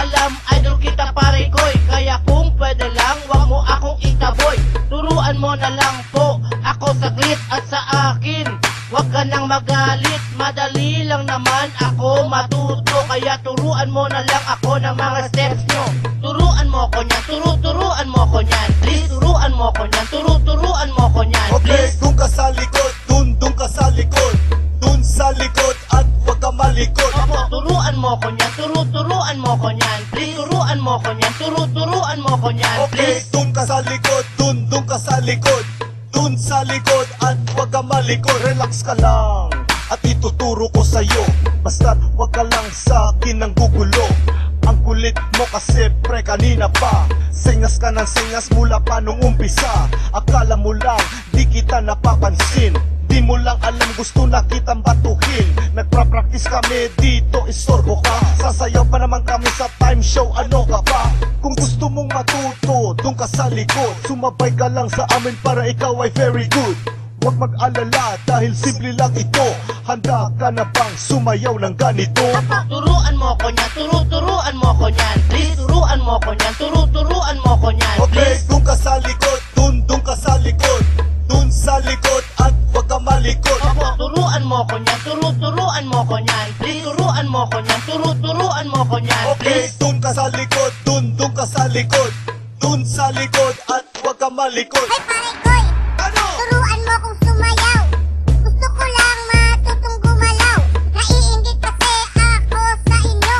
alam, idol kita pare koy. Kaya kung pwede lang, wag mo akong itaboy. Turuan mo na lang po ako saglit at sa akin wag ka nang magalit, madali lang naman ako matuto. Kaya turuan mo na lang ako ng mga steps nyo. Turuan mo ko niyan, turuan mo ko niyan. Please, turuan mo ko niyan, turuan mo ko niyan. Okay, dun ka sa likod, dun ka sa likod. Dun sa likod at wag ka malikot. Opo, turuan mo ko niyan, turuan mo ko niyan. Please, turuan mo ko niyan, turuan mo ko niyan. Okay, Please. dun ka sa likod, dun ka sa likod. Dun sa likod at wag ka malikot. Relax ka lang at ituturo ko sa'yo. Basta't wag ka lang sa akin ng gugulo. Ang kulit mo kasi pre kanina pa. Sengas ka ng sengas mula pa nung umpisa. Akala mo lang di kita napapansin. Di mo lang alam gusto na kitang batuhin. Nagpa-practice kami dito, istorbo ka. Sasayaw pa naman kami sa time show, ano ka pa? Kung gusto mong matuto, dun ka sa likod. Sumabay ka lang sa amin para ikaw ay very good. Huwag mag-alala dahil simple lang ito. Handa ka na bang sumayaw ng ganito? Turuan mo ko niyan, turuan mo ko niyan. Please, turuan mo ko niyan, turuan mo ko niyan. Okay, dun ka sa likod, dun ka sa likod. Dun sa likod at wag ka malikot. Opo, turuan mo ko niyan, turuan mo ko niyan. Please, turuan mo ko niyan, turuan mo ko niyan. Okay, Please. dun ka sa likod, dun ka sa likod. Dun sa likod at wag ka malikot. Hey pare koy, Ano? turuan mo kong sumayaw. Gusto ko lang matutong gumalaw. Naiinggit kasi ako sa inyo.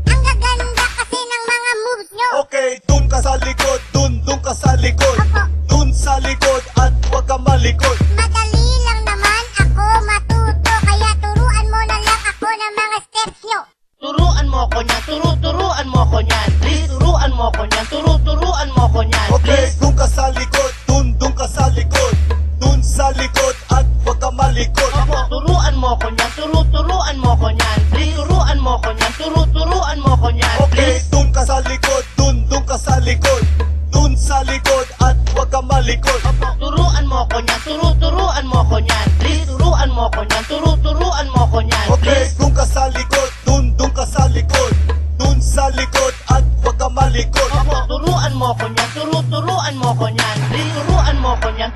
Ang gaganda kasi ng mga moves nyo. Okay, dun ka sa likod, dun ka sa likod. Opo. Dun sa likod at wag ka malikot. Madali lang naman ako matuto. Kaya turuan mo na lang ako ng mga steps nyo. Turuan mo ko niyan, turuan mo ko niyan. Please, turuan mo ko niyan, turuan mo ko niyan. Okay, Please. dun ka sa likod, dun ka sa likod. Dun sa likod at wag ka malikot. Opo, turuan mo ko niyan, turuan mo ko niyan. Please, turuan mo ko niyan, turuan mo ko niyan. Okay, Please. dun ka sa likod, dun ka sa likod. Dun sa likod at wag ka malikot. Opo, turuan mo ko niyan, turuan mo ko niyan. Please, turuan mo ko niyan, turuan mo ko niyan. Okay, Please. dun ka sa likod, dun ka sa likod. Dun sa likod at wag ka malikot. Opo, turuan mo ko niyan, turuan mo ko niyan. Please, turuan mo ko niyan,